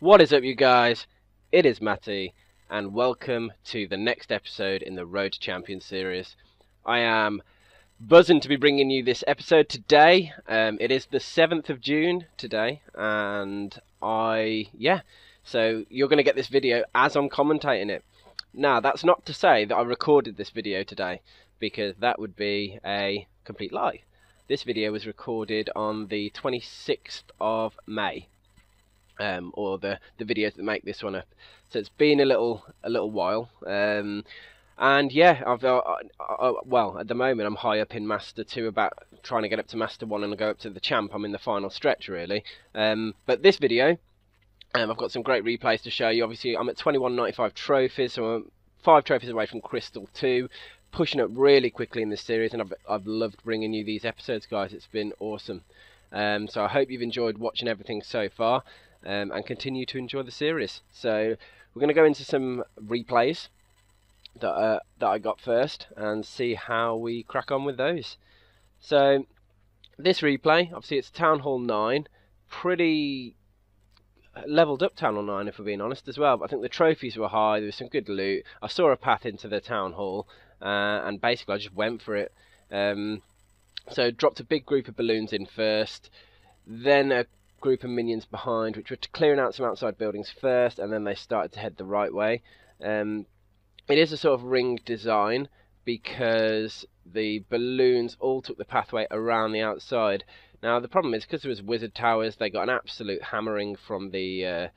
What is up, you guys? It is Matty, and welcome to the next episode in the Road to Champions series. I am buzzing to be bringing you this episode today. It is the 7th of June today, and so you're going to get this video as I'm commentating it. Now, that's not to say that I recorded this video today, because that would be a complete lie. This video was recorded on the 26th of May. Or the videos that make this one up. So it's been a little while. And yeah, well, at the moment I'm high up in Master 2, about trying to get up to Master 1 and go up to the Champ. I'm in the final stretch, really. But this video, I've got some great replays to show you. Obviously, I'm at 2195 trophies, so I'm 5 trophies away from Crystal 2. Pushing up really quickly in this series, and I've loved bringing you these episodes, guys. It's been awesome. So I hope you've enjoyed watching everything so far. And continue to enjoy the series. So we're going to go into some replays that I got first and see how we crack on with those. So this replay, obviously it's Town Hall 9, pretty leveled up Town Hall 9 if we're being honest as well. But I think the trophies were high, there was some good loot. I saw a path into the Town Hall and basically I just went for it. So dropped a big group of balloons in first, then a group of minions behind, which were clearing out some outside buildings first, and then they started to head the right way. It is a sort of ringed design because the balloons all took the pathway around the outside. Now the problem is, because there was wizard towers, they got an absolute hammering from the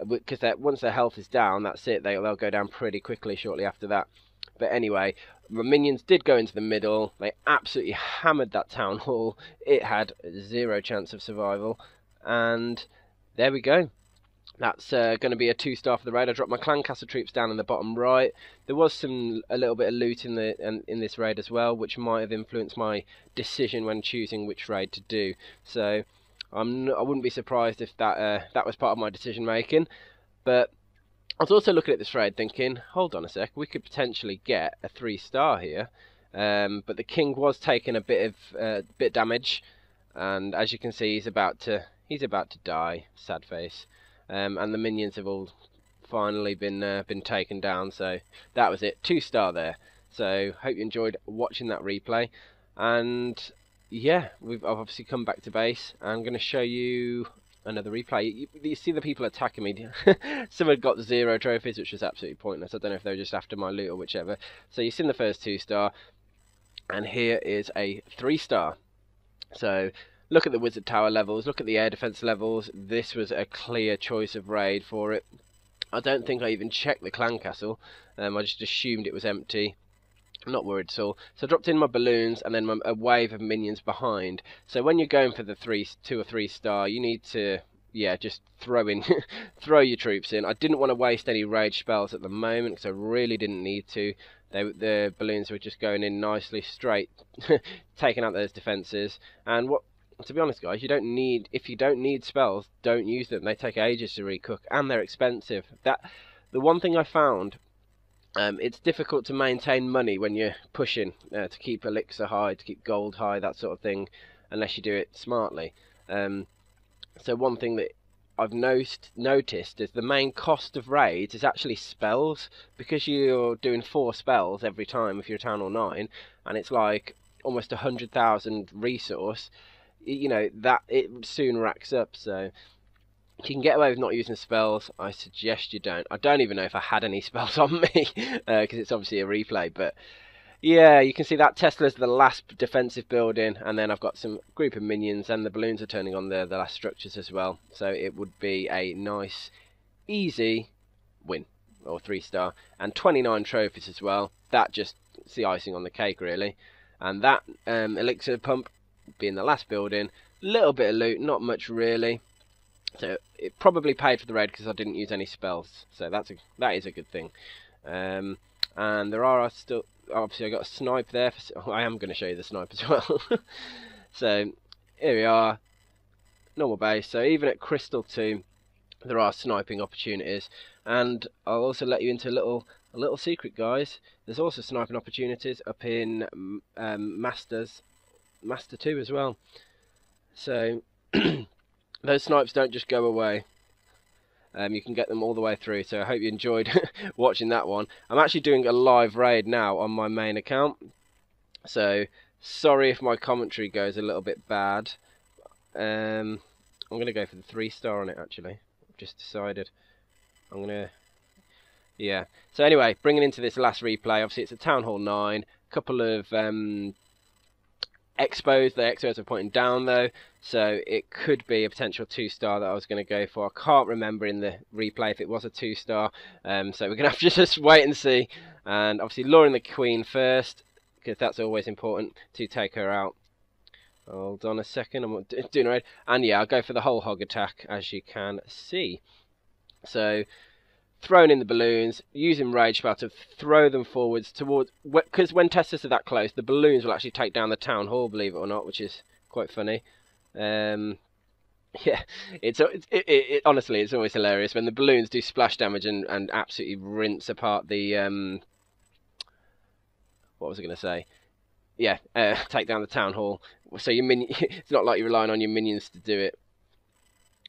because once their health is down, that's it, they'll go down pretty quickly shortly after that. But anyway, the minions did go into the middle. They absolutely hammered that town hall. It had zero chance of survival. And there we go. That's going to be a 2-star for the raid. I dropped my clan castle troops down in the bottom right. There was a little bit of loot in this raid as well, which might have influenced my decision when choosing which raid to do. So I wouldn't be surprised if that was part of my decision making. But I was also looking at this raid thinking, hold on a sec, we could potentially get a 3-star here. But the king was taking a bit damage, and as you can see, he's about to die. Sad face. And the minions have all finally been taken down. So that was it. 2-star there. So hope you enjoyed watching that replay. And yeah, I've obviously come back to base. I'm going to show you another replay. You see the people attacking me. Some had got 0 trophies, which was absolutely pointless. I don't know if they were just after my loot or whichever. So you've seen the first 2-star, and here is a 3-star. So look at the wizard tower levels, look at the air defense levels. This was a clear choice of raid for it. I don't think I even checked the clan castle. I just assumed it was empty. I'm not worried at all. So I dropped in my balloons and then a wave of minions behind. So when you're going for the 2 or 3-star, you need to, yeah, just throw your troops in. I didn't want to waste any rage spells at the moment because I really didn't need to. The balloons were just going in nicely straight, taking out those defences. And to be honest, guys, if you don't need spells, don't use them. They take ages to recook, and they're expensive. The one thing I found, it's difficult to maintain money when you're pushing to keep elixir high, to keep gold high, that sort of thing, unless you do it smartly. So one thing that I've noticed is the main cost of raids is actually spells, because you're doing 4 spells every time if you're Town Hall 9, and it's like almost 100,000 resource. You know, that it soon racks up. So if you can get away with not using spells, I suggest you don't. I don't even know if I had any spells on me because it's obviously a replay. But yeah, you can see that Tesla's the last defensive building, and then I've got some group of minions, and the balloons are turning on the last structures as well. So it would be a nice, easy win, or 3-star, and 29 trophies as well. That just, it's the icing on the cake, really. And that elixir pump being the last building, little bit of loot, not much really. So it probably paid for the raid because I didn't use any spells. So that is a good thing. And there are still, obviously I got a snipe there. I am going to show you the snipe as well. So here we are, normal base. So even at Crystal 2, there are sniping opportunities. And I'll also let you into a little secret, guys. There's also sniping opportunities up in Master 2 as well. So those snipes don't just go away. You can get them all the way through, so I hope you enjoyed watching that one. I'm actually doing a live raid now on my main account, so sorry if my commentary goes a little bit bad. I'm going to go for the 3-star on it, actually. I've just decided. I'm going to... Yeah. So anyway, bringing into this last replay, obviously it's a Town Hall 9, couple of expos. The expos are pointing down though, so it could be a potential 2-star that I was going to go for. I can't remember in the replay if it was a 2-star, so we're going to have to just wait and see. And obviously luring the Queen first, because that's always important to take her out. Hold on a second, I'm doing right. And yeah, I'll go for the whole hog attack, as you can see. So, throwing in the balloons, using Rage Spell to throw them forwards towards... Because when testers are that close, the balloons will actually take down the Town Hall, believe it or not, which is quite funny. Yeah, honestly, it's always hilarious when the balloons do splash damage and absolutely rinse apart the... what was I going to say? Yeah, take down the Town Hall. So your it's not like you're relying on your minions to do it.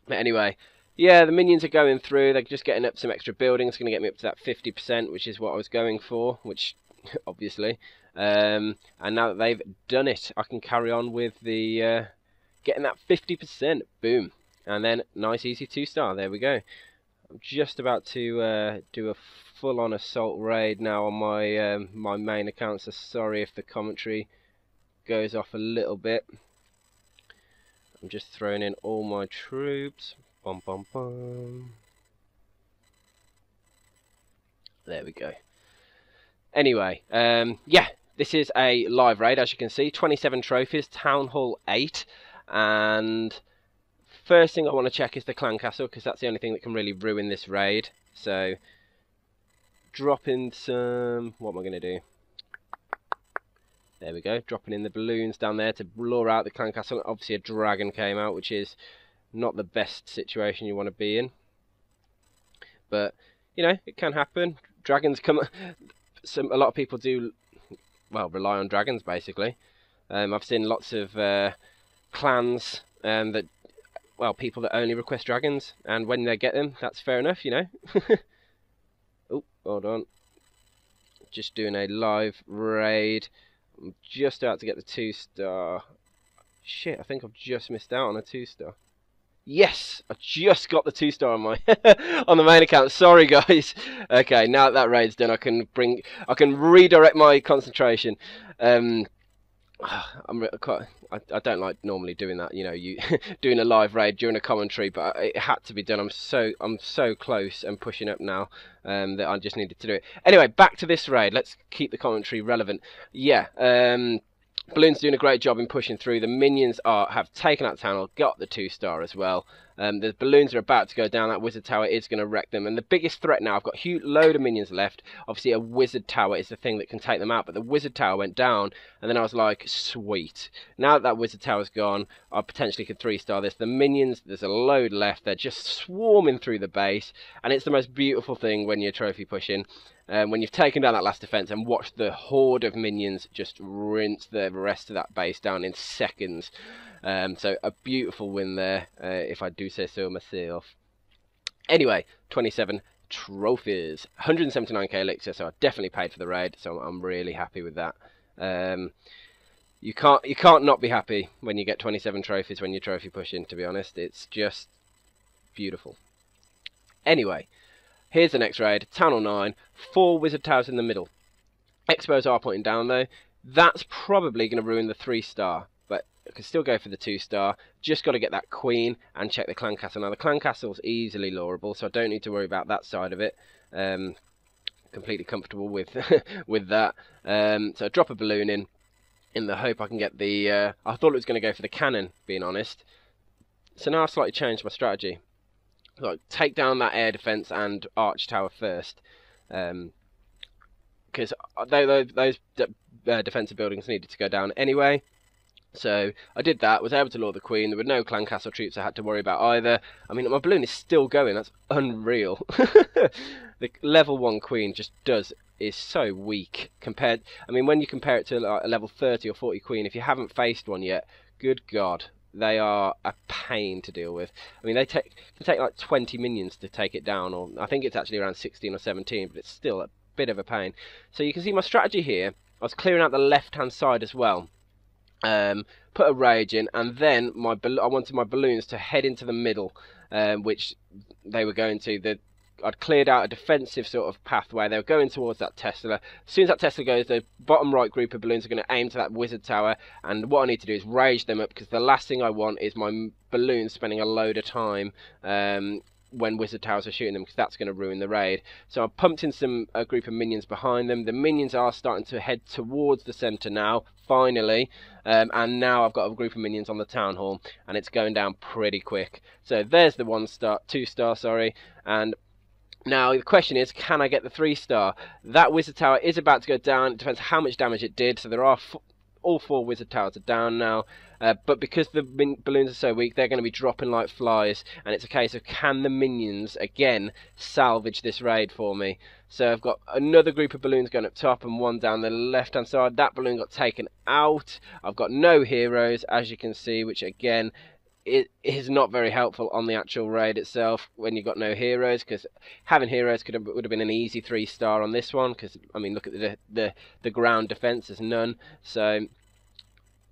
But anyway, yeah, the minions are going through. They're just getting up some extra buildings. Going to get me up to that 50%, which is what I was going for, which obviously. And now that they've done it, I can carry on with the getting that 50%. Boom. And then nice, easy 2-star. There we go. I'm just about to do a full-on assault raid now on my my main account, so sorry if the commentary goes off a little bit. I'm just throwing in all my troops. Bum, bum, bum. There we go. Anyway, yeah, this is a live raid, as you can see. 27 trophies, Town Hall 8, and first thing I want to check is the clan castle, because that's the only thing that can really ruin this raid. So, drop in some... What am I going to do? There we go. Dropping in the balloons down there to lure out the clan castle. Obviously, a dragon came out, which is not the best situation you want to be in. But, you know, it can happen. Dragons come... A lot of people do, well, rely on dragons, basically. I've seen lots of clans that... Well, people that only request dragons, and when they get them, that's fair enough, you know. Oh, hold on. Just doing a live raid. I'm just about to get the 2-star. Shit, I think I've just missed out on a 2-star. Yes, I just got the 2-star on my on the main account. Sorry, guys. Okay, now that that raid's done, I can redirect my concentration. I don't like normally doing that, you know, doing a live raid during a commentary, but it had to be done. I'm so close and pushing up now that I just needed to do it. Anyway, back to this raid. Let's keep the commentary relevant. Yeah, Balloon's doing a great job in pushing through. The minions have taken out Town Hall, got the 2-star as well. The balloons are about to go down. That wizard tower is going to wreck them. And the biggest threat now, I've got a huge load of minions left. Obviously, a wizard tower is the thing that can take them out. But the wizard tower went down. And then I was like, sweet. Now that that wizard tower's gone, I potentially could 3-star this. The minions, there's a load left. They're just swarming through the base. And it's the most beautiful thing when you're trophy pushing. When you've taken down that last defense and watched the horde of minions just rinse the rest of that base down in seconds. So a beautiful win there, if I do say so myself. Anyway, 27 trophies, 179k elixir, so I definitely paid for the raid, so I'm really happy with that. You can't not be happy when you get 27 trophies when you're trophy pushing, to be honest. It's just beautiful. Anyway, here's the next raid, Town Hall 9, 4 wizard towers in the middle. Expos are pointing down though. That's probably going to ruin the 3-star, but I can still go for the 2-star. Just got to get that queen and check the clan castle. Now the clan castle's easily lureable, so I don't need to worry about that side of it. Completely comfortable with with that. So I drop a balloon in the hope I can get the... I thought it was going to go for the cannon, being honest. So now I've slightly changed my strategy. Like, take down that air defense and arch tower first, because those defensive buildings needed to go down anyway. So I did that, was able to lure the queen. There were no clan castle troops I had to worry about either. I mean, my balloon is still going. That's unreal. The level 1 queen just is so weak compared. I mean, when you compare it to like a level 30 or 40 queen, if you haven't faced one yet, good God, they are a pain to deal with. I mean, can take like 20 minions to take it down, or I think it's actually around 16 or 17, but it's still a bit of a pain. So you can see my strategy here. I was clearing out the left-hand side as well. Put a rage in, and then I wanted my balloons to head into the middle, which they were going to. I'd cleared out a defensive sort of pathway. They were going towards that Tesla. As soon as that Tesla goes, the bottom right group of balloons are going to aim to that wizard tower, and what I need to do is rage them up, because the last thing I want is my balloons spending a load of time when wizard towers are shooting them, because that's going to ruin the raid. So I pumped in a group of minions behind them. The minions are starting to head towards the centre now, finally, and now I've got a group of minions on the town hall, and it's going down pretty quick. So there's the 2-star, sorry, and now the question is, can I get the 3-star? That wizard tower is about to go down. It depends how much damage it did. So there are all 4 wizard towers are down now, but because the balloons are so weak, they're going to be dropping like flies, and it's a case of, can the minions again salvage this raid for me? So I've got another group of balloons going up top and one down the left hand side. That balloon got taken out. I've got no heroes, as you can see, which again, it is not very helpful on the actual raid itself when you've got no heroes, because having heroes would have been an easy 3-star on this one, because I mean, look at the ground defense, there's none. So a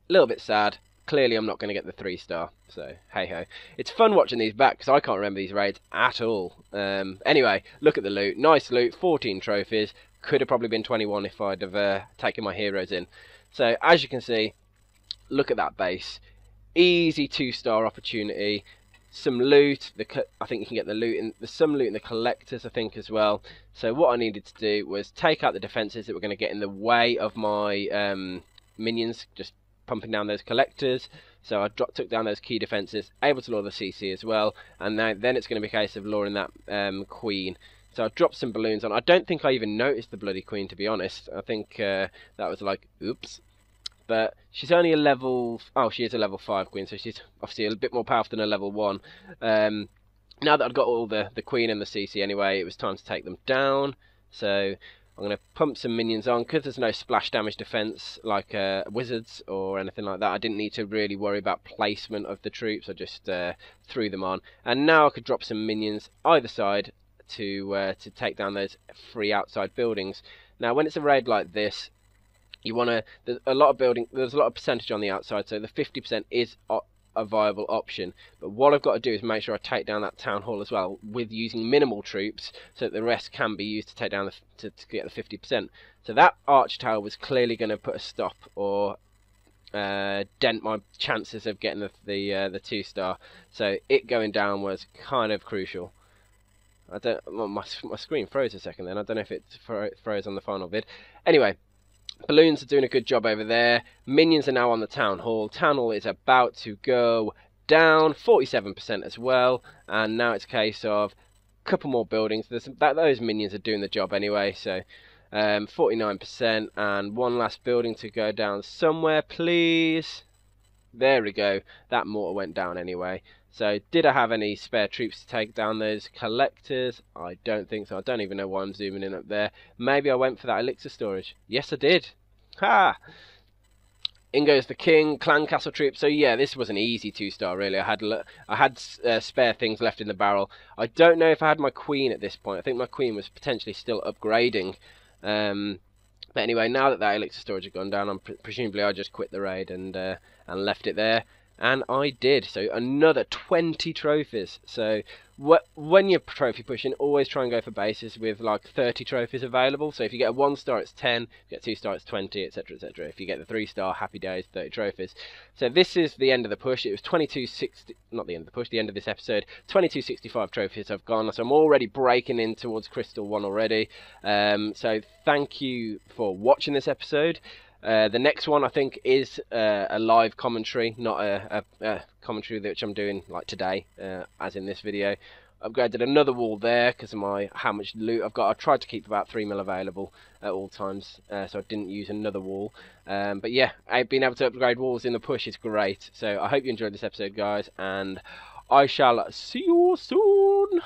little bit sad. Clearly I'm not going to get the 3-star, so hey ho. It's fun watching these back, because I can't remember these raids at all. Anyway, look at the loot. Nice loot, 14 trophies. Could have probably been 21 if I'd have taken my heroes in. So as you can see, look at that base. Easy 2-star opportunity. Some loot. I think you can get the loot, and there's some loot in the collectors, I think, as well. So what I needed to do was take out the defenses that were going to get in the way of my minions, just pumping down those collectors. So I took down those key defenses, able to lure the CC as well, and then it's going to be a case of luring that queen. So I dropped some balloons on. I don't think I even noticed the bloody queen, to be honest. I think that was like, oops. But she's only a level... Oh, she is a level 5 queen, so she's obviously a bit more powerful than a level 1. Now that I've got all the queen and the CC anyway, it was time to take them down. So I'm going to pump some minions on, because there's no splash damage defense like wizards or anything like that. I didn't need to really worry about placement of the troops. I just threw them on. And now I could drop some minions either side to take down those free outside buildings. Now when it's a raid like this, you want to, there's a lot of percentage on the outside, so the 50% is a viable option. But what I've got to do is make sure I take down that town hall as well, with using minimal troops, so that the rest can be used to take down to get the 50%. So that arch tower was clearly going to put a stop or dent my chances of getting the 2-star. So it going down was kind of crucial. My screen froze a second then. I don't know if it froze on the final vid. Anyway. Balloons are doing a good job over there. Minions are now on the town hall. Town hall is about to go down, 47% as well. And now it's a case of a couple more buildings. Those minions are doing the job anyway. So 49%, and one last building to go down somewhere, please. There we go. That mortar went down anyway. So did I have any spare troops to take down those collectors? I don't think so. I don't even know why I'm zooming in up there. Maybe I went for that elixir storage. Yes, I did. Ha! In goes the king, clan castle troops. So yeah, this was an easy 2-star really. I had spare things left in the barrel. I don't know if I had my queen at this point. I think my queen was potentially still upgrading. But anyway, now that elixir storage had gone down, presumably I just quit the raid and left it there. And I did. So another 20 trophies. So when you're trophy pushing, always try and go for bases with like 30 trophies available. So if you get a 1-star, it's 10. If you get 2-star, it's 20, etc, etc. If you get the 3-star, happy days, 30 trophies. So this is the end of the push. It was 2260, not the end of the push, the end of this episode. 2265 trophies have gone. So I'm already breaking in towards Crystal 1 already. So thank you for watching this episode. The next one I think is a live commentary, not a commentary which I'm doing like today, as in this video. Upgraded another wall there because of how much loot I've got. I tried to keep about 3 mil available at all times, so I didn't use another wall. But yeah, being able to upgrade walls in the push is great. So I hope you enjoyed this episode, guys, and I shall see you soon.